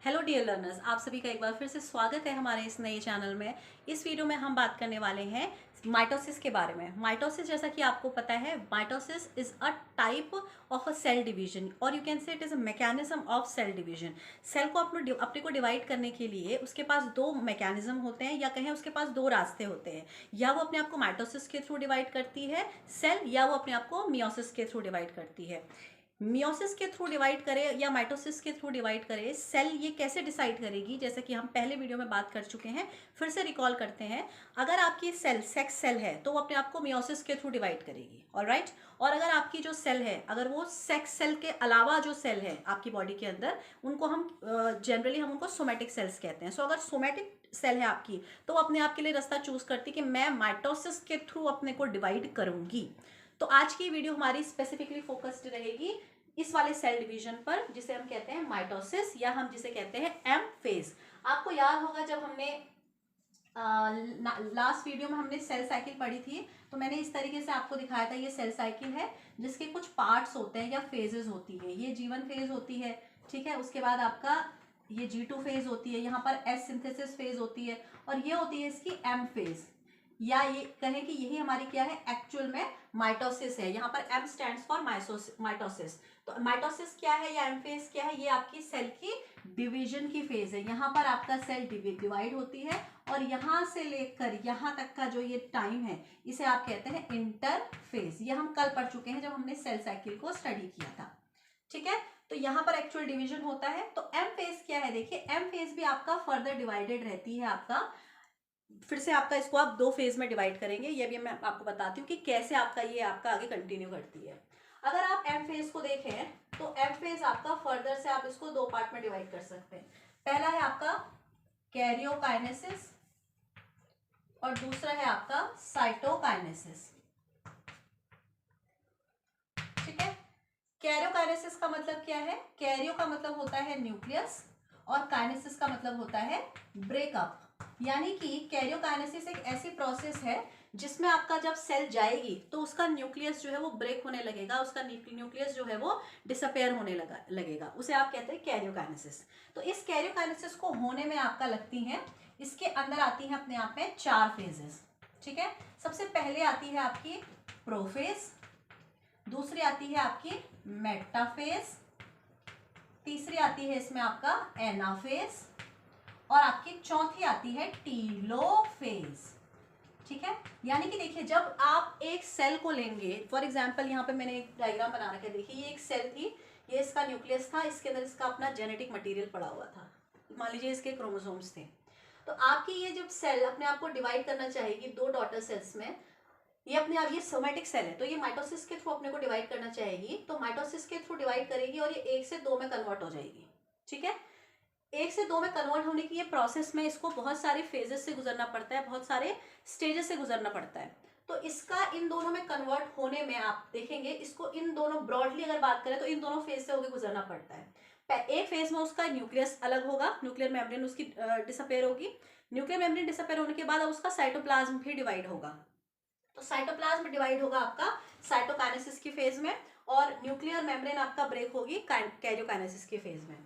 Hello dear learners, आप सभी का एक बार फिर से स्वागत है हमारे इस नए चैनल में। इस वीडियो में हम बात करने वाले हैं माइटोसिस के बारे में। माइटोसिस, जैसा कि आपको पता है, mitosis is a type of a cell division और you can say it is a mechanism of cell division. Cell को अपने को डिवाइड करने के लिए उसके पास दो मैकेनिज्म होते हैं, या कहें उसके पास दो रास्ते होते हैं। या वो अपने आप को माइटोसिस के थ्रू डिवाइड करती है सेल, या वो अपने आप को मियोसिस के थ्रू डिवाइड करती है। मियोसिस के थ्रू डिवाइड करे या माइटोसिस के थ्रू डिवाइड करे, सेल ये कैसे डिसाइड करेगी, जैसे कि हम पहले वीडियो में बात कर चुके हैं, फिर से रिकॉल करते हैं। अगर आपकी सेल सेक्स सेल है तो वो अपने आप को मियोसिस के थ्रू डिवाइड करेगी, ऑलराइट। और अगर आपकी जो सेल है, अगर वो सेक्स सेल के अलावा जो सेल है आपकी बॉडी के अंदर, उनको हम जनरली हम उनको सोमेटिक सेल्स कहते हैं। सो अगर सोमेटिक सेल है आपकी, तो वो अपने आप के लिए रास्ता चूज करती कि मैं माइटोसिस के थ्रू अपने को डिवाइड करूंगी। तो आज की वीडियो हमारी स्पेसिफिकली फोकस्ड रहेगी इस वाले सेल डिवीजन पर, जिसे हम कहते हैं माइटोसिस, या हम जिसे कहते हैं एम फेज। आपको याद होगा जब हमने लास्ट वीडियो में हमने सेल साइकिल पढ़ी थी, तो मैंने इस तरीके से आपको दिखाया था। ये सेल साइकिल है जिसके कुछ पार्ट्स होते हैं या फेजेस होती है। ये G1 फेज होती है, ठीक है। उसके बाद आपका ये G2 फेज होती है, यहाँ पर एस सिंथेसिस फेज होती है, और ये होती है इसकी एम फेज, या ये कहें कि यही हमारी क्या है, एक्चुअल में माइटोसिस है। यहाँ पर एम स्टैंड्स फॉर माइटोसिस। तो माइटोसिस क्या है या एम फेज क्या है, ये आपकी सेल की डिवीजन की फेज है। यहाँ पर आपका सेल डिवाइड होती है, और यहाँ से लेकर यहाँ तक का जो ये टाइम है, इसे आप कहते हैं इंटरफेज। ये हम कल पढ़ चुके हैं जब हमने सेल साइकिल को स्टडी किया था, ठीक है। तो यहाँ पर एक्चुअल डिवीजन होता है। तो एम फेज क्या है, देखिए, एम फेज भी आपका फर्दर डिवाइडेड रहती है। आपका फिर से आपका इसको आप दो फेज में डिवाइड करेंगे, ये भी मैं आपको बताती हूँ कि कैसे आपका ये आपका आगे कंटिन्यू करती है। अगर आप एम फेज को देखें तो एम फेज आपका फर्दर से आप इसको दो पार्ट में डिवाइड कर सकते हैं। पहला है आपका कैरियोकाइनेसिस और दूसरा है आपका साइटोकाइनेसिस, ठीक है। कैरियोकाइनेसिस का मतलब क्या है, कैरियो का मतलब होता है न्यूक्लियस और काइनेसिस का मतलब होता है ब्रेकअप। यानी कि कैरियोकाइनेसिस एक ऐसी प्रोसेस है जिसमें आपका जब सेल जाएगी तो उसका न्यूक्लियस जो है वो ब्रेक होने लगेगा, उसका न्यूक्लियस जो है वो डिसअपेयर होने लगेगा, उसे आप कहते हैं कैरियोकाइनेसिस। तो इस कैरियोकाइनेसिस को होने में आपका लगती है, इसके अंदर आती है अपने आप में चार फेजेस, ठीक है। सबसे पहले आती है आपकी प्रोफेज, दूसरी आती है आपकी मेटाफेज, तीसरी आती है इसमें आपका एनाफेज, और आपकी चौथी आती है टीलोफेज, ठीक है। यानी कि देखिए, जब आप एक सेल को लेंगे, फॉर एग्जांपल यहाँ पे मैंने एक डायग्राम बना रखा है, देखिए ये एक सेल थी, ये इसका न्यूक्लियस था, इसके अंदर इसका अपना जेनेटिक मटेरियल पड़ा हुआ था, मान लीजिए इसके क्रोमोसोम्स थे। तो आपकी ये जब सेल अपने आप को डिवाइड करना चाहेगी दो डॉटर सेल्स में, ये अपने आप, ये सोमेटिक सेल है, तो ये माइटोसिस के थ्रू अपने को डिवाइड करना चाहेगी, तो माइटोसिस के थ्रू डिवाइड करेगी और ये एक से दो में कन्वर्ट हो जाएगी, ठीक है। एक से दो में कन्वर्ट होने की ये प्रोसेस में इसको बहुत सारे फेजेस से गुजरना पड़ता है, बहुत सारे स्टेजेस से गुजरना पड़ता है। तो इसका इन दोनों में कन्वर्ट होने में आप देखेंगे, इसको इन दोनों, ब्रॉडली अगर बात करें तो इन दोनों फेज से होकर गुजरना पड़ता है। एक फेज में उसका न्यूक्लियस अलग होगा, न्यूक्लियर मेम्ब्रेन उसकी डिसअपेयर होगी। न्यूक्लियर मेम्ब्रेन डिसअपेयर होने के बाद अब उसका साइटोप्लाज्म भी डिवाइड होगा। तो साइटोप्लाज्म डिवाइड होगा आपका साइटोकाइनेसिस की फेज में, और न्यूक्लियर मेम्ब्रेन आपका ब्रेक होगी कैरियोकाइनेसिस की फेज में।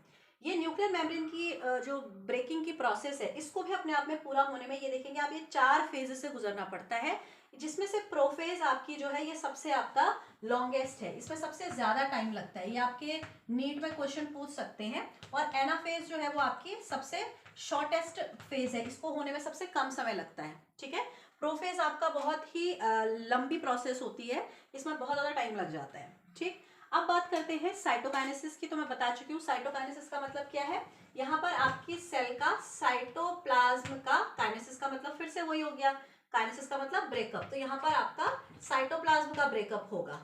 ये न्यूक्लियर मेम्ब्रेन की जो ब्रेकिंग की प्रोसेस है, इसको भी अपने आप में पूरा होने में ये देखेंगे आप, ये चार फेजेस से गुजरना पड़ता है, जिसमें से प्रोफेज आपकी जो है ये सबसे आपका लॉन्गेस्ट है, इसमें सबसे ज्यादा टाइम लगता है, ये आपके नीट में क्वेश्चन पूछ सकते हैं। और एनाफेज जो है वो आपकी सबसे शॉर्टेस्ट फेज है, इसको होने में सबसे कम समय लगता है, ठीक है। प्रोफेज आपका बहुत ही लंबी प्रोसेस होती है, इसमें बहुत ज्यादा टाइम लग जाता है, ठीक। अब बात करते हैं साइटोकाइनेसिस की। तो मैं बता चुकी हूँ साइटोकाइनेसिस का मतलब क्या है। यहाँ पर आपकी सेल का साइटोप्लाज्म का, काइनेसिस का मतलब फिर से वही हो गया, काइनेसिस का मतलब ब्रेकअप, तो यहाँ पर आपका साइटोप्लाज्म का ब्रेकअप होगा,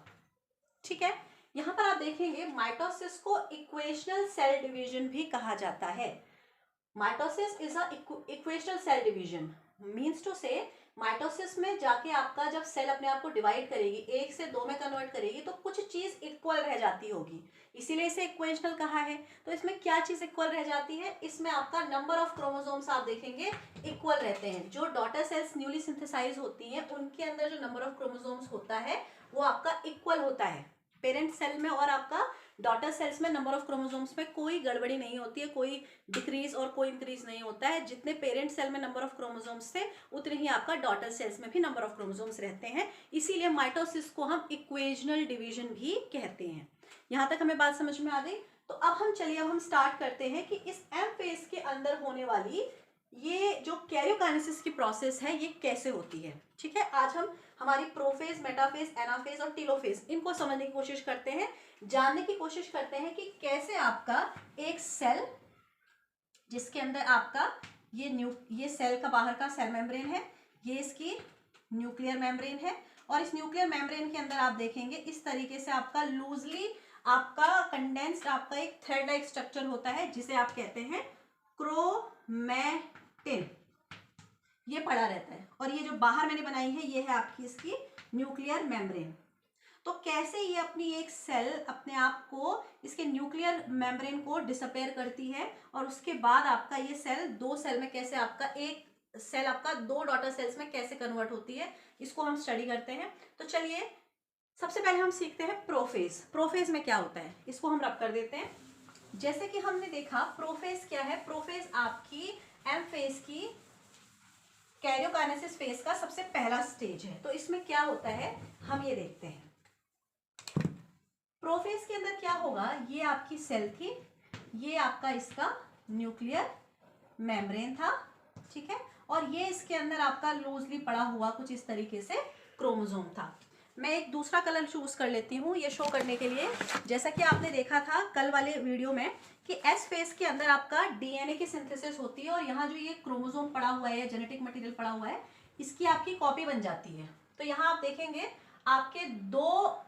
ठीक है। यहाँ पर आप देखेंगे माइटोसिस को इक्वेशनल सेल डिवीजन भी कहा जाता है। Mitosis is a equational cell division, means to say mitosis में जाके आपका जब सेल अपने आप को डिवाइड करेगी, एक से दो में कन्वर्ट करेगी, तो कुछ चीज इक्वल रह जाती होगी, इसीलिए इसे इक्वेशनल कहा है। तो इसमें क्या चीज इक्वल रह जाती है, इसमें आपका नंबर ऑफ क्रोमोसोम्स आप देखेंगे इक्वल रहते हैं। जो डॉटर सेल्स न्यूली सिंथेसाइज होती हैं, उनके अंदर जो नंबर ऑफ क्रोमोसोम्स होता है वो आपका इक्वल होता है। पेरेंट सेल में और आपका डॉटर सेल्स में नंबर ऑफ क्रोमोसोम्स में कोई गड़बड़ी नहीं होती है, कोई डिक्रीज और कोई इंक्रीज नहीं होता है। जितने पेरेंट सेल में नंबर ऑफ क्रोमोसोम्स थे उतने ही आपका डॉटर सेल्स में भी नंबर ऑफ क्रोमोसोम्स रहते हैं। इसीलिए माइटोसिस को हम इक्वेजनल डिवीजन भी कहते हैं। यहाँ तक हमें बात समझ में आ गई। तो अब हम स्टार्ट करते हैं कि इस एम फेज के अंदर होने वाली ये जो कैरियोकाइनेसिस की प्रोसेस है ये कैसे होती है। ठीक है, आज हम हमारी प्रोफेज, मेटाफेज, एनाफेज और टीलोफेज इनको समझने की कोशिश करते हैं, जानने की कोशिश करते हैं कि कैसे आपका एक सेल जिसके अंदर आपका ये सेल का बाहर का सेल मेम्ब्रेन है, ये इसकी न्यूक्लियर मेम्ब्रेन है, और इस न्यूक्लियर मेम्ब्रेन के अंदर आप देखेंगे इस तरीके से आपका लूजली आपका कंडेंस्ड आपका एक थ्रेड लाइक स्ट्रक्चर होता है जिसे आप कहते हैं क्रोमैटिन। ये पड़ा रहता है, और ये जो बाहर मैंने बनाई है ये है आपकी इसकी न्यूक्लियर मेम्ब्रेन। तो कैसे ये अपनी एक सेल अपने आप को इसके न्यूक्लियर मेम्ब्रेन को डिसअपेयर करती है, और उसके बाद आपका ये सेल दो सेल में कैसे आपका एक सेल आपका दो डॉटर सेल्स में कैसे कन्वर्ट होती है, इसको हम स्टडी करते हैं। तो चलिए सबसे पहले हम सीखते हैं प्रोफेज। प्रोफेज में क्या होता है इसको हम रब कर देते हैं। जैसे कि हमने देखा प्रोफेज क्या है, प्रोफेज आपकी एम फेज की कैरियोकाइनेसिस फेज का सबसे पहला स्टेज है। तो इसमें क्या होता है हम ये देखते हैं। प्रोफेज के अंदर क्या होगा, ये आपकी सेल थी, ये आपका इसका न्यूक्लियर मेम्ब्रेन था, ठीक है, और ये इसके अंदर आपका लूजली पड़ा हुआ कुछ इस तरीके से क्रोमोसोम था। मैं एक दूसरा कलर चूज कर लेती हूँ ये शो करने के लिए। जैसा कि आपने देखा था कल वाले वीडियो में कि एस फेज के अंदर आपका डीएनए की सिंथेसिस होती है, और यहाँ जो ये क्रोमोसोम पड़ा हुआ है, जेनेटिक मटेरियल पड़ा हुआ है, इसकी आपकी कॉपी बन जाती है। तो यहाँ आप देखेंगे आपके दो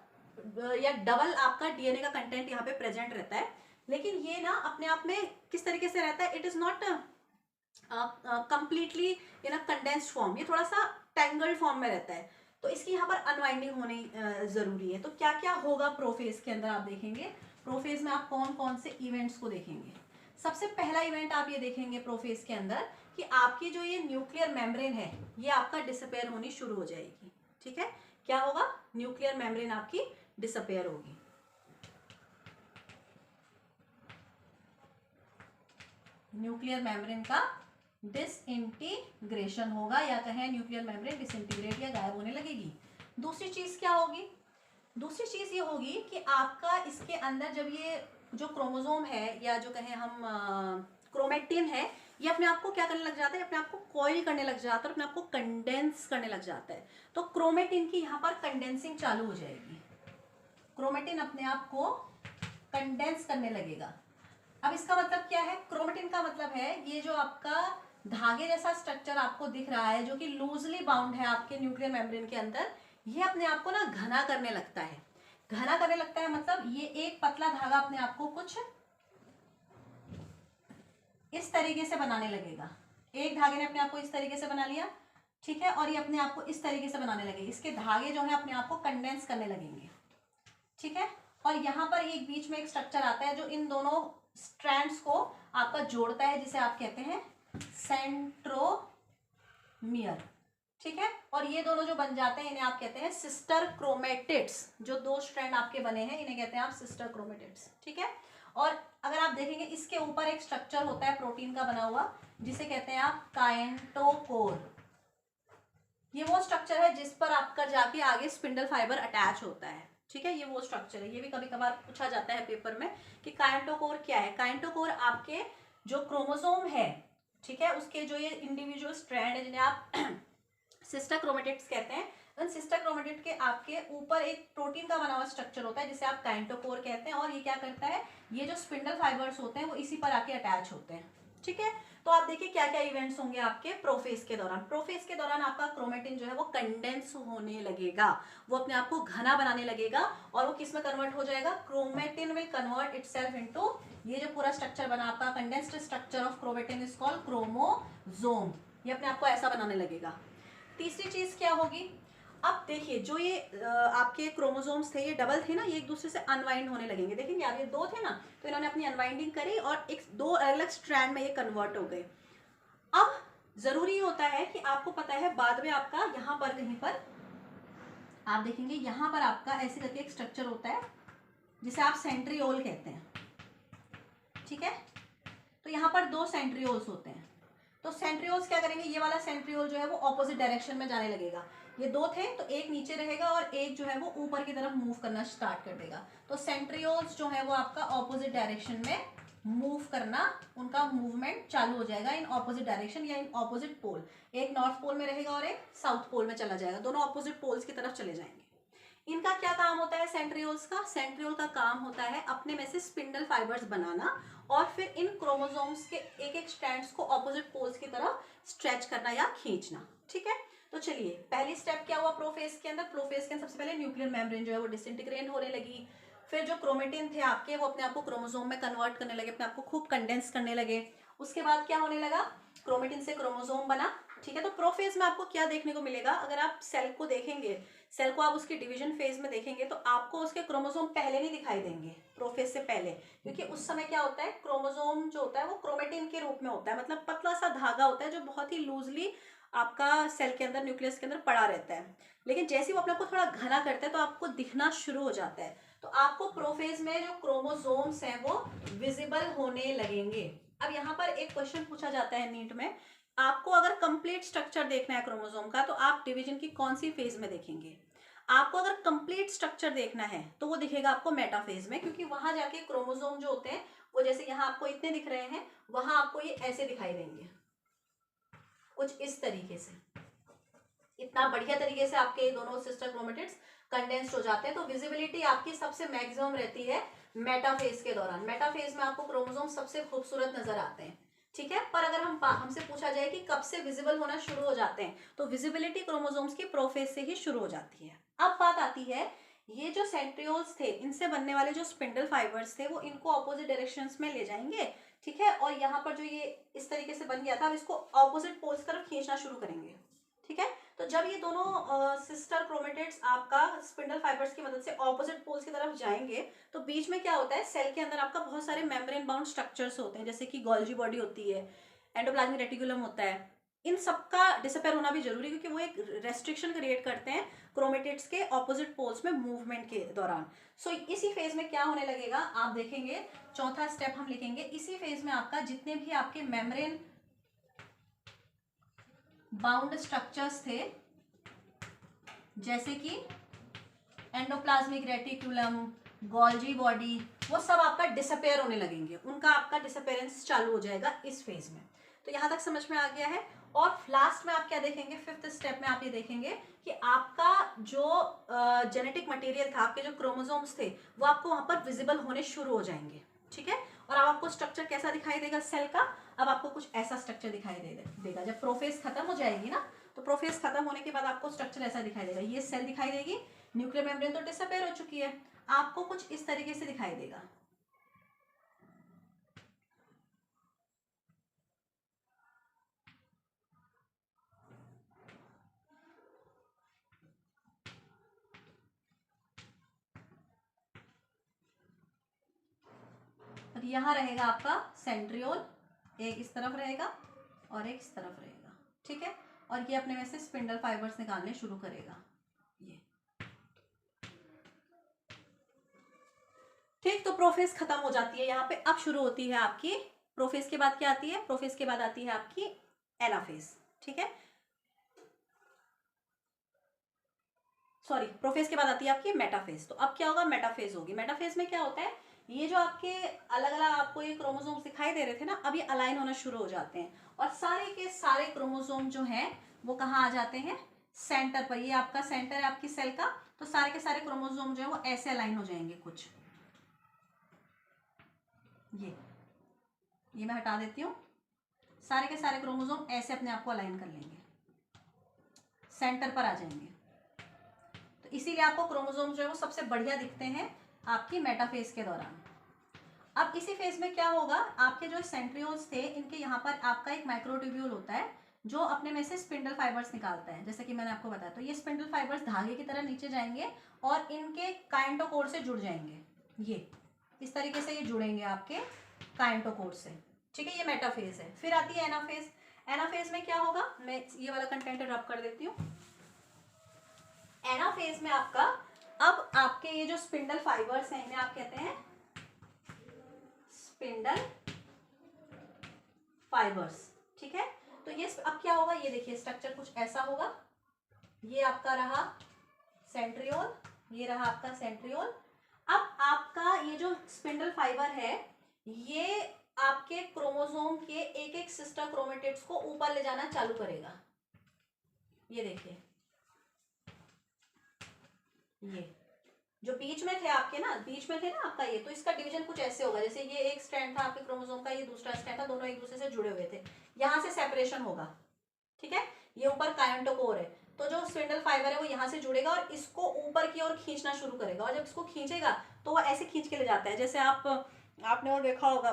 या डबल आपका डीएनए का कंटेंट यहाँ पे प्रेजेंट रहता है, लेकिन ये ना अपने आप में किस तरीके से रहता है, it is not completely in a condensed form, ये थोड़ा सा टैंगल्ड फॉर्म में रहता है। तो इसकी यहाँ पर अनवाइंडिंग होनी जरूरी है। तो क्या क्या होगा प्रोफेज के अंदर आप देखेंगे। प्रोफेज में आप कौन कौन से इवेंट्स को देखेंगे। सबसे पहला इवेंट आप ये देखेंगे प्रोफेज के अंदर कि आपकी जो ये न्यूक्लियर मेम्ब्रेन है ये आपका डिसअपेयर होनी शुरू हो जाएगी। ठीक है, क्या होगा, न्यूक्लियर मेम्ब्रेन आपकी डिसअपेयर होगी। न्यूक्लियर मेम्ब्रेन का डिसइंटीग्रेशन होगा, या कहें न्यूक्लियर मेम्ब्रेन डिसइंटीग्रेट या गायब होने लगेगी। दूसरी चीज क्या होगी, दूसरी चीज ये होगी कि आपका इसके अंदर जब ये जो क्रोमोसोम है या जो कहें हम क्रोमेटिन है, ये अपने आप को क्या करने लग जाता है, अपने आप को कॉइल करने लग जाता है, अपने आप को कंडेंस करने लग जाता है। तो क्रोमेटिन की यहाँ पर कंडेंसिंग चालू हो जाएगी, क्रोमेटिन अपने आप को कंडेंस करने लगेगा। अब इसका मतलब क्या है, क्रोमेटिन का मतलब है ये जो आपका धागे जैसा स्ट्रक्चर आपको दिख रहा है जो कि लूजली बाउंड है आपके न्यूक्लियर मेम्ब्रेन के अंदर, ये अपने आप को ना घना करने लगता है। घना करने लगता है मतलब ये एक पतला धागा अपने आप को कुछ इस तरीके से बनाने लगेगा। एक धागे ने अपने आप को इस तरीके से बना लिया, ठीक है, और ये अपने आप को इस तरीके से बनाने लगेगी। इसके धागे जो है अपने आप को कंडेंस करने लगेंगे, ठीक है, और यहाँ पर एक बीच में एक स्ट्रक्चर आता है जो इन दोनों स्ट्रैंड्स को आपका जोड़ता है, जिसे आप कहते हैं सेंट्रोमियर, ठीक है, और ये दोनों जो बन जाते हैं इन्हें आप कहते हैं सिस्टर क्रोमेटिड्स। जो दो स्ट्रैंड आपके बने हैं इन्हें कहते हैं आप सिस्टर क्रोमेटिड्स, ठीक है। और अगर आप देखेंगे इसके ऊपर एक स्ट्रक्चर होता है प्रोटीन का बना हुआ जिसे कहते हैं आप काइंटोकोर। ये वो स्ट्रक्चर है जिस पर आपका जाके आगे स्पिंडल फाइबर अटैच होता है, ठीक है, ये वो स्ट्रक्चर है। ये भी कभी कभार पूछा जाता है पेपर में कि काइंटोकोर क्या है। काइंटोकोर आपके जो क्रोमोसोम है, ठीक है, उसके जो ये इंडिविजुअल स्ट्रैंड है जिन्हें आप सिस्टर क्रोमेटिड्स कहते हैं, उन सिस्टर क्रोमेटिड के आपके ऊपर एक प्रोटीन का बना हुआ स्ट्रक्चर होता है जिसे आप काइंटोकोर कहते हैं, और ये क्या करता है, ये जो स्पिंडल फाइबर्स होते हैं वो इसी पर आके अटैच होते हैं, ठीक है। तो आप देखिए क्या क्या इवेंट्स होंगे आपके प्रोफेज के दौरान। प्रोफेज के दौरान आपका क्रोमेटिन जो है वो कंडेंस होने लगेगा, वो अपने आप को घना बनाने लगेगा, और वो किस में कन्वर्ट हो जाएगा, chromatin will convert itself into, ये जो पूरा स्ट्रक्चर बना आपका condensed structure of chromatin is called chromosome, ये अपने आप को ऐसा बनाने लगेगा। तीसरी चीज क्या होगी, अब देखिए जो ये आपके क्रोमोसोम्स थे ये डबल थे ना, ये एक दूसरे से अनवाइंड होने लगेंगे। देखेंगे आप ये दो थे ना, तो इन्होंने अपनी अनवाइंडिंग करी और एक दो अलग स्ट्रैंड में ये कन्वर्ट हो गए। अब जरूरी होता है कि आपको पता है बाद में आपका यहाँ पर कहीं पर आप देखेंगे यहाँ पर आपका ऐसे करके एक स्ट्रक्चर होता है, जिसे आप सेंट्रियोल कहते हैं, ठीक है। तो यहाँ पर 2 सेंट्रियोल्स होते हैं। तो सेंट्रियोल्स क्या करेंगे, ये वाला सेंट्रियोल जो है वो ऑपोजिट डायरेक्शन में जाने लगेगा। ये 2 थे तो एक नीचे रहेगा और एक जो है वो ऊपर की तरफ मूव करना स्टार्ट कर देगा। तो सेंट्रियोल्स जो है वो आपका ऑपोजिट डायरेक्शन में मूव करना, उनका मूवमेंट चालू हो जाएगा इन ऑपोजिट डायरेक्शन या इन ऑपोजिट पोल। एक नॉर्थ पोल में रहेगा और एक साउथ पोल में चला जाएगा, दोनों ऑपोजिट पोल्स की तरफ चले जाएंगे। इनका क्या काम होता है सेंट्रियोल्स का? सेंट्रियोल का काम होता है अपने में से स्पिंडल फाइबर्स बनाना और फिर इन क्रोमोसोम्स के एक एक स्ट्रैंड्स को ऑपोजिट पोल्स की तरफ स्ट्रेच करना या खींचना, ठीक है। तो चलिए पहली स्टेप क्या हुआ प्रोफेज के अंदर? प्रोफेज के अंदर सबसे पहले न्यूक्लियर मेम्ब्रेन जो है वो डिसइंटीग्रेट होने लगी। फिर जो क्रोमेटिन थे आपके वो अपने आप को क्रोमोसोम में कन्वर्ट करने लगे, अपने आप को खूब कंडेंस करने लगे। उसके बाद क्या होने लगा? क्रोमेटिन से क्रोमोसोम बना, ठीक है। तो प्रोफेज में आपको क्या देखने को मिलेगा? अगर आप सेल को देखेंगे, सेल को आप उसकी डिवीजन फेज में देखेंगे तो आपको उसके क्रोमोसोम पहले नहीं दिखाई देंगे प्रोफेज से पहले, क्योंकि उस समय क्या होता है, क्रोमोसोम जो होता है वो क्रोमेटिन के रूप में होता है, मतलब पतला सा धागा होता है जो बहुत ही लूजली आपका सेल के अंदर, न्यूक्लियस के अंदर पड़ा रहता है। लेकिन जैसे ही वो अपने आप को थोड़ा घना करता है तो आपको दिखना शुरू हो जाता है। तो आपको प्रोफेज में जो क्रोमोसोम्स हैं वो विजिबल होने लगेंगे। अब यहाँ पर एक क्वेश्चन पूछा जाता है नीट में, आपको अगर कंप्लीट स्ट्रक्चर देखना है क्रोमोसोम का तो आप डिवीजन की कौन सी फेज में देखेंगे? आपको अगर कंप्लीट स्ट्रक्चर देखना है तो वो दिखेगा आपको मेटाफेज में, क्योंकि वहां जाके क्रोमोसोम जो होते हैं वो जैसे यहाँ आपको इतने दिख रहे हैं, वहां आपको ये ऐसे दिखाई देंगे, कुछ इस तरीके से। इतना बढ़िया तरीके से आपके दोनों सिस्टर क्रोमेटिड्स कंडेंस्ड हो जाते हैं। तो विजिबिलिटी आपकी सबसे मैक्सिमम रहती है मेटाफेज के दौरान। मेटाफेज में आपको क्रोमोसोम सबसे खूबसूरत नजर आते हैं, ठीक है। पर अगर हमसे पूछा जाए कि कब से विजिबल होना शुरू हो जाते हैं, तो विजिबिलिटी क्रोमोसोम्स की प्रोफेज से ही शुरू हो जाती है। अब बात आती है, ये जो सेंट्रियोल्स थे, इनसे बनने वाले जो स्पिंडल फाइबर्स थे वो इनको ऑपोजिट डायरेक्शंस में ले जाएंगे, ठीक है। और यहाँ पर जो ये इस तरीके से बन गया था, अब इसको ऑपोजिट पोल्स की तरफ खींचना शुरू करेंगे, ठीक है। तो जब ये दोनों सिस्टर क्रोमेटिड्स आपका स्पिंडल फाइबर्स की मदद से ऑपोजिट पोल्स की तरफ जाएंगे, तो बीच में क्या होता है, सेल के अंदर आपका बहुत सारे मेम्ब्रेन बाउंड स्ट्रक्चर्स होते हैं, जैसे कि गोल्जी बॉडी होती है, एंडोप्लाज्मिक रेटिकुलम होता है। इन सबका डिसअपेयर होना भी जरूरी है, क्योंकि वो एक रेस्ट्रिक्शन क्रिएट करते हैं क्रोमेटिड्स के ऑपोजिट पोल्स में मूवमेंट के दौरान। सो इसी फेज में क्या होने लगेगा, आप देखेंगे, चौथा स्टेप हम लिखेंगे, इसी फेज में आपका जितने भी आपके मेम्ब्रेन बाउंड स्ट्रक्चर्स थे, जैसे कि एंडोप्लाज्मिक रेटिकुलम, गोल्जी बॉडी, वो सब आपका डिसअपेयर होने लगेंगे, उनका आपका डिसअपेयरेंस चालू हो जाएगा इस फेज में। तो यहां तक समझ में आ गया है। और लास्ट में आप क्या देखेंगे, फिफ्थ स्टेप में आप ये देखेंगे कि आपका जो जेनेटिक मटेरियल था, आपके जो क्रोमोसोम्स थे, वो आपको वहां पर विजिबल होने शुरू हो जाएंगे, ठीक है। और अब आपको स्ट्रक्चर कैसा दिखाई देगा सेल का? अब आपको कुछ ऐसा स्ट्रक्चर दिखाई देगा। जब प्रोफेज खत्म हो जाएगी ना, तो प्रोफेज खत्म होने के बाद आपको स्ट्रक्चर ऐसा दिखाई देगा, ये सेल दिखाई देगी, न्यूक्लियर मेम्ब्रेन तो डिसअपेयर हो चुकी है, आपको कुछ इस तरीके से दिखाई देगा। तो यहाँ रहेगा आपका सेंट्रियोल, एक इस तरफ रहेगा और एक इस तरफ रहेगा, ठीक है। और ये अपने में से स्पिंडल फाइबर्स निकालने शुरू करेगा, ये ठीक। तो प्रोफेज खत्म हो जाती है यहाँ पे। अब शुरू होती है आपकी प्रोफेज के बाद क्या आती है? प्रोफेज के बाद आती है आपकी एनाफेज, ठीक है। सॉरी, प्रोफेज के बाद आती है आपकी मेटाफेज। तो अब क्या होगा, मेटाफेज होगी। मेटाफेज में क्या होता है, ये जो आपके अलग अलग आपको ये क्रोमोसोम दिखाई दे रहे थे ना, अब ये अलाइन होना शुरू हो जाते हैं और सारे के सारे क्रोमोसोम जो हैं वो कहाँ आ जाते हैं, सेंटर पर। ये आपका सेंटर है आपकी सेल का, तो सारे के सारे क्रोमोसोम जो है वो ऐसे अलाइन हो जाएंगे कुछ, ये मैं हटा देती हूँ। सारे के सारे क्रोमोसोम ऐसे अपने आप को अलाइन कर लेंगे, सेंटर पर आ जाएंगे। तो इसीलिए आपको क्रोमोसोम जो है वो सबसे बढ़िया दिखते हैं आपकी मेटाफेज के दौरान। अब इसी फेज में क्या होगा, आपके जो सेंट्रियोल्स थे, इनके यहाँ पर आपका एक माइक्रोट्यूब्यूल होता है जो अपने में से स्पिंडल फाइबर्स निकालता है, जैसे कि मैंने आपको बताया। तो ये स्पिंडल फाइबर्स धागे की तरह नीचे जाएंगे और इनके काइंटोकोर से जुड़ जाएंगे, ये इस तरीके से ये जुड़ेंगे आपके काइंटोकोर से, ठीक है। ये मेटाफेज है। फिर आती है एनाफेज। एनाफेज में क्या होगा, मैं ये वाला कंटेंट रब कर देती हूँ। एनाफेज में आपका अब आपके ये जो स्पिंडल फाइबर्स हैं इन्हें आप कहते हैं स्पिंडल फाइबर्स, ठीक है। तो ये अब क्या होगा, ये देखिए स्ट्रक्चर कुछ ऐसा होगा, ये आपका रहा सेंट्रियोल, ये रहा आपका सेंट्रियोल। अब आपका ये जो स्पिंडल फाइबर है ये आपके क्रोमोसोम के एक एक सिस्टर क्रोमेटिड्स को ऊपर ले जाना चालू करेगा। ये देखिए, ये जो बीच में थे आपके ना, बीच में थे ना आपका ये, तो इसका डिवीजन कुछ ऐसे होगा, जैसे ये एक स्ट्रैंड था आपके क्रोमोसोम का, ये दूसरा स्ट्रैंड था, दोनों एक दूसरे से जुड़े हुए थे, यहाँ से सेपरेशन होगा, ठीक है। ये ऊपर कायंटोकोर है, तो जो स्पिंडल फाइबर है वो यहाँ से जुड़ेगा और इसको ऊपर की ओर खींचना शुरू करेगा, और जब इसको खींचेगा तो वो ऐसे खींच के ले जाता है, जैसे आपने और देखा होगा,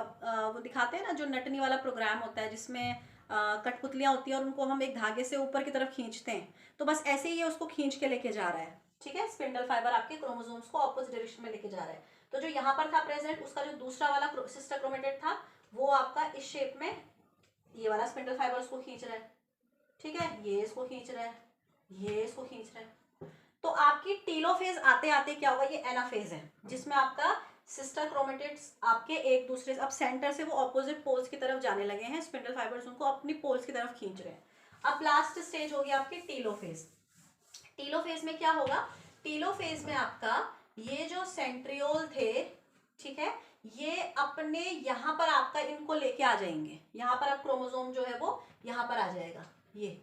वो दिखाते हैं ना जो नटनी वाला प्रोग्राम होता है जिसमें कठपुतलियां होती है और उनको हम एक धागे से ऊपर की तरफ खींचते हैं, तो बस ऐसे ही ये उसको खींच के लेके जा रहा है, ठीक है। स्पिंडल फाइबर आपके क्रोमोसोम्स को ऑपोजिट डायरेक्शन में लेके जा रहा है। तो जो यहाँ पर था प्रेजेंट, उसका जो दूसरा वाला सिस्टर क्रोमेटिड था वो आपका इस शेप में, ये वाला स्पिंडल फाइबर उसको खींच रहा है, ठीक है, ये इसको खींच रहा है, ये इसको खींच रहा है। तो आपकी टीलोफेज आते आते क्या होगा, ये एनाफेज है जिसमें आपका सिस्टर क्रोमेटिड्स आपके एक दूसरे से, अब सेंटर से वो ऑपोजिट पोल्स की तरफ जाने लगे हैं, स्पिंडल फाइबर्स उनको अपनी पोल्स की तरफ खींच रहे हैं। अब लास्ट स्टेज होगी आपकी टीलोफेज। टीलोफेज में क्या होगा, टीलोफेज में आपका ये जो सेंट्रियोल थे, ठीक है, ये अपने यहाँ पर आपका इनको लेके आ जाएंगे, यहाँ पर अब क्रोमोसोम जो है वो यहाँ पर आ जाएगा, ये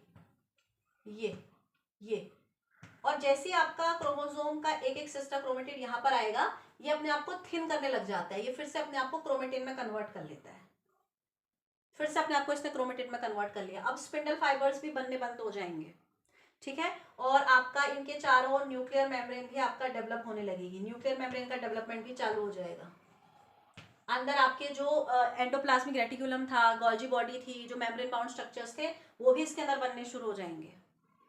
और जैसे ही आपका क्रोमोसोम का एक एक सिस्टर क्रोमेटिड यहाँ पर आएगा, ये अपने आप को थिन करने लग जाता है, ये फिर से अपने आप को क्रोमेटिन में कन्वर्ट कर लेता है, फिर से अपने आप को इसने क्रोमेटिन में कन्वर्ट कर लिया। अब स्पिंडल फाइबर्स भी बनने बंद हो जाएंगे, ठीक है, और आपका इनके चारों ओर न्यूक्लियर मेम्ब्रेन भी आपका डेवलप होने लगेगी, न्यूक्लियर मेम्ब्रेन का डेवलपमेंट भी चालू हो जाएगा। अंदर आपके जो एंडोप्लाज्मिक रेटिकुलम था, गोल्जी बॉडी थी, जो मेम्ब्रेन बाउंड स्ट्रक्चर्स थे, वो भी इसके अंदर बनने शुरू हो जाएंगे।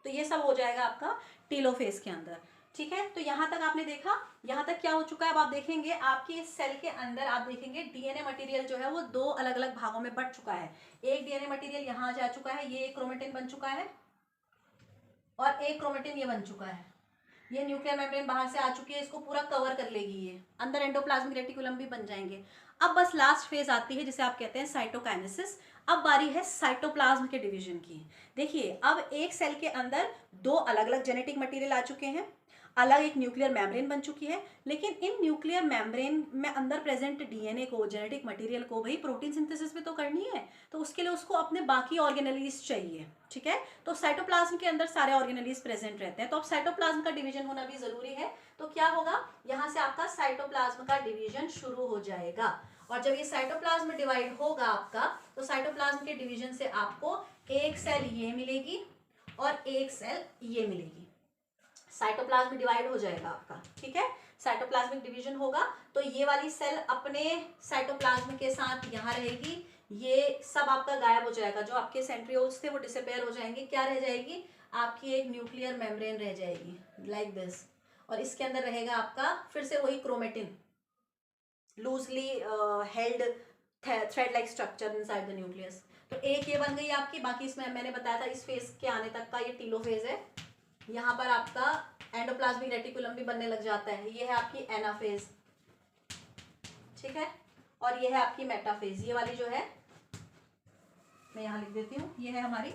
तो ये सब हो जाएगा आपका टीलोफेज के अंदर, ठीक है। तो यहाँ तक आपने देखा, यहाँ तक क्या हो चुका है। अब आप देखेंगे आपके इस सेल के अंदर, आप देखेंगे डीएनए मटेरियल जो है वो दो अलग अलग भागों में बट चुका है। एक डीएनए मटेरियल यहाँ जा चुका है, ये एक क्रोमेटिन बन चुका है, और एक क्रोमेटिन ये बन चुका है। ये न्यूक्लियर मेम्ब्रेन बाहर से आ चुकी है, इसको पूरा कवर कर लेगी, ये अंदर एंडोप्लाज्मिक रेटिकुलम भी बन जाएंगे। अब बस लास्ट फेज आती है जिसे आप कहते हैं साइटोकाइनेसिस। अब बारी है साइटोप्लाज्म के डिवीजन की। देखिए, अब एक सेल के अंदर दो अलग अलग जेनेटिक मटेरियल आ चुके हैं, अलग एक न्यूक्लियर मेम्ब्रेन बन चुकी है, लेकिन इन न्यूक्लियर मेम्ब्रेन में अंदर प्रेजेंट डीएनए को, जेनेटिक मटेरियल को भाई प्रोटीन सिंथेसिस भी तो करनी है, तो उसके लिए उसको अपने बाकी ऑर्गेनेलीज चाहिए, ठीक है। तो साइटोप्लाज्म के अंदर सारे ऑर्गेनेलीज प्रेजेंट रहते हैं, तो अब साइटोप्लाज्म का डिवीजन होना भी जरूरी है। तो क्या होगा, यहाँ से आपका साइटोप्लाज्म का डिवीजन शुरू हो जाएगा, और जब ये साइटोप्लाज्म डिवाइड होगा आपका, तो साइटोप्लाज्म के डिवीजन से आपको एक सेल ये मिलेगी और एक सेल ये मिलेगी। साइटोप्लाज्म डिवाइड हो जाएगा आपका, ठीक है, साइटोप्लाज्मिक डिवीजन होगा। तो ये वाली सेल अपने साइटोप्लाज्म के साथ यहाँ रहेगी, ये सब आपका गायब हो जाएगा, जो आपके सेंट्रियोल्स थे वो डिसअपेयर हो जाएंगे। क्या रह जाएगी, आपकी एक न्यूक्लियर मेम्ब्रेन रह जाएगी लाइक दिस, और इसके अंदर रहेगा आपका फिर से वही chromatin, loosely held thread like structure inside the nucleus. तो एक ये बन गई आपकी, बाकी इसमें मैंने बताया था इस फेज के आने तक का ये टीलोफेज है। यहाँ पर आपका एंडोप्लाज्मिक रेटिकुलम भी बनने लग जाता है, ये है आपकी एनाफेज, ठीक है, और ये है आपकी मेटाफेज। ये वाली जो है मैं यहाँ लिख देती हूँ, ये है हमारी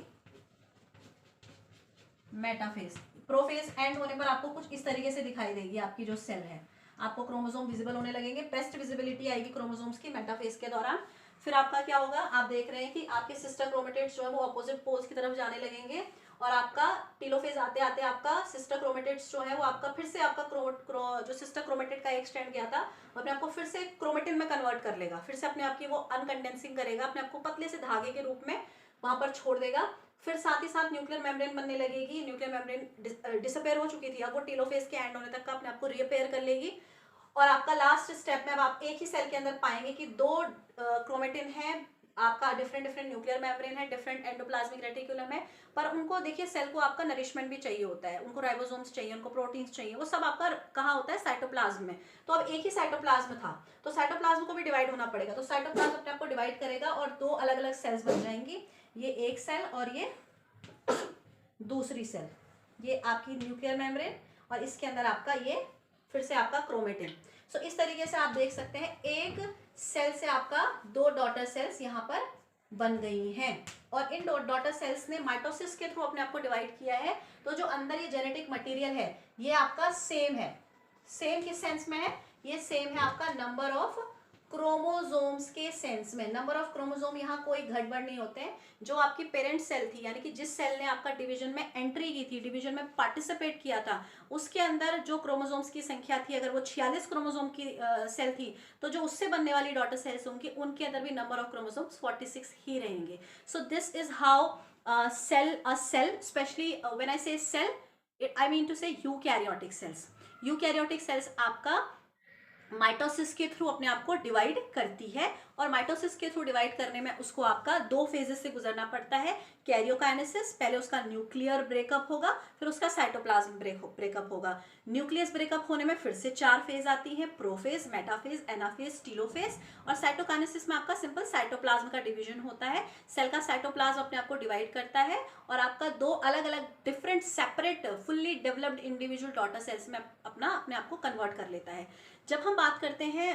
मेटाफेज। प्रोफेज एंड होने पर आपको कुछ इस तरीके से दिखाई देगी आपकी जो सेल है, आपको क्रोमोसोम विजिबल होने लगेंगे, बेस्ट विजिबिलिटी आएगी क्रोमोसोम्स की मेटाफेज के दौरान। फिर आपका क्या होगा, आप देख रहे हैं कि आपके सिस्टर क्रोमेटिड्स जो है वो अपोजिट पोल्स की तरफ जाने लगेंगे, और आपका टीलोफेज आते आते आपका सिस्टर क्रोमेटिड्स जो है वो आपका फिर से आपका जो सिस्टर क्रोमेटिड का एक स्ट्रैंड गया था वो अपने आपको फिर से क्रोमेटिन में कन्वर्ट कर लेगा, फिर से अपने आप की वो अनकंडेंसिंग करेगा, अपने आपको पतले से धागे के रूप में वहां पर छोड़ देगा। फिर साथ ही साथ न्यूक्लियर मेम्ब्रेन बनने लगेगी, न्यूक्लियर मेम्ब्रेन डिसअपेयर हो चुकी थी, अब वो टीलोफेज के एंड होने तक का अपने आप को रीअपेयर कर लेगी। और आपका लास्ट स्टेप में अब आप एक ही सेल के अंदर पाएंगे कि दो क्रोमेटिन है, आपका डिफरेंट न्यूक्लियर मेम्ब्रेन है, डिफरेंट एंडोप्लाज्मिक रेटिकुलम है, पर उनको देखिए सेल को आपका नरिशमेंट भी चाहिए होता है, उनको राइबोसोम्स चाहिए, उनको प्रोटीन्स चाहिए, वो सब आपका कहाँ होता है, साइटोप्लाज्म में। तो अब एक ही साइटोप्लाज्म था, तो साइटोप्लाज्म को भी डिवाइड होना पड़ेगा, तो साइटोप्लाज्म अपने आप को डिवाइड करेगा और दो अलग अलग सेल्स बन जाएंगी, ये एक सेल और ये दूसरी सेल, ये आपकी न्यूक्लियर मेम्ब्रेन और इसके अंदर आपका ये फिर से आपका क्रोमेटिन। सो इस तरीके से आप देख सकते हैं एक सेल से आपका 2 डॉटर सेल्स यहाँ पर बन गई हैं और इन डॉटर सेल्स ने माइटोसिस के थ्रू अपने आप को डिवाइड किया है। तो जो अंदर ये जेनेटिक मटेरियल है ये आपका सेम है। सेम किस सेंस में है? ये सेम है आपका नंबर ऑफ क्रोमोसोम्स के सेंस में। नंबर ऑफ क्रोमोसोम यहाँ कोई गड़बड़ नहीं होते हैं। जो आपकी पेरेंट सेल थी यानी कि जिस सेल ने आपका डिवीजन में एंट्री की थी, डिवीजन में पार्टिसिपेट किया था, उसके अंदर जो क्रोमोसोम्स की संख्या थी, अगर वो 46 क्रोमोसोम की सेल थी, तो जो उससे बनने वाली डॉटर सेल्स होंगी उनके अंदर भी नंबर ऑफ क्रोमोसोम्स 46 ही रहेंगे। So this is how cell, specially when I say cell I mean to say eukaryotic cells. Eukaryotic cells आपका माइटोसिस के थ्रू अपने आप को डिवाइड करती है और माइटोसिस के थ्रू डिवाइड करने में उसको आपका 2 फेजेस से गुजरना पड़ता है। कैरियोकाइनेसिस, पहले उसका न्यूक्लियर ब्रेकअप होगा, फिर उसका साइटोप्लाज्म ब्रेकअप होगा। न्यूक्लियस ब्रेकअप होने में फिर से 4 फेज आती है, प्रोफेज, मेटाफेज, एनाफेज, टीलोफेज। और साइटोकाइनेसिस में आपका सिंपल साइटोप्लाज्म का डिवीजन होता है। सेल का साइटोप्लाज्म अपने आप को डिवाइड करता है और आपका 2 अलग अलग different separate fully developed individual daughter cells में अपने आप को कन्वर्ट कर लेता है। जब हम बात करते हैं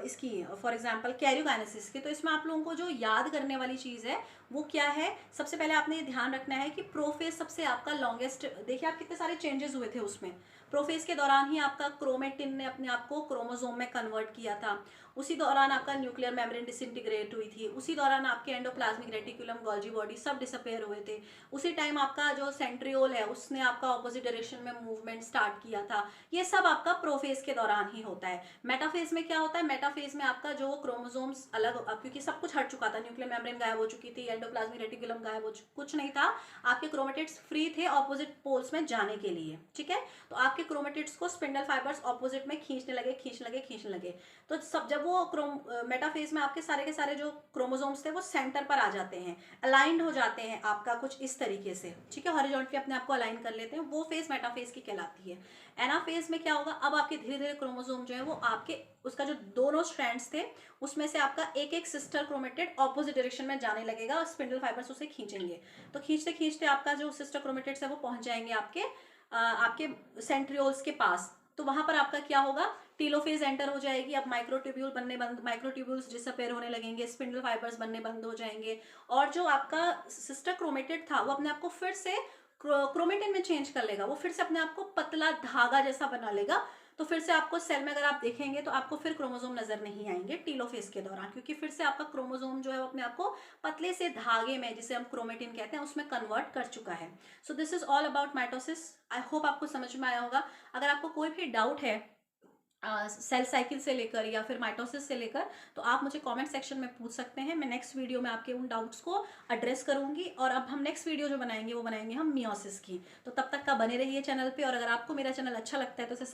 इसकी फॉर एग्जांपल कैरियोकाइनेसिस की, तो इसमें आप लोगों को जो याद करने वाली चीज़ है वो क्या है? सबसे पहले आपने ये ध्यान रखना है कि प्रोफेज सबसे आपका लॉन्गेस्ट। देखिए आप कितने सारे चेंजेस हुए थे उसमें। प्रोफेज के दौरान ही आपका क्रोमेटिन ने अपने आप को क्रोमोसोम में कन्वर्ट किया था, उसी दौरान आपका न्यूक्लियर मेम्ब्रेन डिसइंटीग्रेट हुई थी, उसी दौरान आपके एंडोप्लाज्मिक रेटिकुलम, गोल्जी बॉडी सब डिसअपेयर हुए थे, उसी टाइम आपका जो सेंट्रियोल है उसने आपका ऑपोजिट डायरेक्शन में मूवमेंट स्टार्ट किया था। ये सब आपका प्रोफेज के दौरान ही होता है। मेटाफेज में क्या होता है? मेटाफेज में आपका जो क्रोमोसोम्स अलग, क्योंकि सब कुछ हट चुका था, न्यूक्लियर मेम्ब्रेन गायब हो चुकी थी, एंडोप्लाज्मिक रेटिकुलम गायब हो कुछ नहीं था, आपके क्रोमेटिड्स फ्री थे ऑपोजिट पोल्स में जाने के लिए। ठीक है, तो आपके क्रोमेटिड्स को स्पिंडल फाइबर्स ऑपोजिट में खींचने लगे। तो सब जब वो मेटाफेज में आपके सारे के सारे जो क्रोमोसोम्स थे वो सेंटर पर आ जाते हैं, अलाइंड हो जाते हैं आपका कुछ इस तरीके से। ठीक है, हॉरिजॉन्टली अपने आप को अलाइन कर लेते हैं, वो फेज मेटाफेज की कहलाती है। एनाफेज में क्या होगा? अब आपके धीरे धीरे क्रोमोसोम जो है वो आपके उसका जो दोनों स्ट्रैंड्स थे उसमें से आपका एक एक सिस्टर क्रोमेटिड ऑपोजिट डायरेक्शन में जाने लगेगा और स्पिंडल फाइबर्स उसे खींचेंगे। तो खींचते खींचते आपका जो सिस्टर क्रोमेटिड्स है वो पहुंच जाएंगे आपके सेंट्रियोल्स के पास। तो वहां पर आपका क्या होगा? टीलोफेज एंटर हो जाएगी। अब माइक्रोट्यूब्यूल्स डिसअपेयर होने लगेंगे, स्पिंडल फाइबर्स बनने बंद हो जाएंगे और जो आपका सिस्टर क्रोमेटिड था वो अपने आप को फिर से क्रोमेटिन में चेंज कर लेगा, वो फिर से अपने आप को पतला धागा जैसा बना लेगा। तो फिर से आपको सेल में अगर आप देखेंगे तो आपको फिर क्रोमोसोम नजर नहीं आएंगे टीलोफेज के दौरान, क्योंकि फिर से आपका क्रोमोसोम जो है वो अपने आप को पतले से धागे में, जिसे हम क्रोमेटिन कहते हैं, उसमें कन्वर्ट कर चुका है। सो this is all about mitosis. I hope आपको समझ में आया होगा। अगर आपको कोई भी डाउट है सेल साइकिल से लेकर या फिर माइटोसिस से लेकर, तो आप मुझे कमेंट सेक्शन में पूछ सकते हैं। मैं नेक्स्ट वीडियो में आपके उन डाउट्स को एड्रेस करूंगी। और अब हम नेक्स्ट वीडियो जो बनाएंगे वो बनाएंगे हम मियोसिस की। तो तब तक का बने रहिए चैनल पे, और अगर आपको मेरा चैनल अच्छा लगता है तो इसे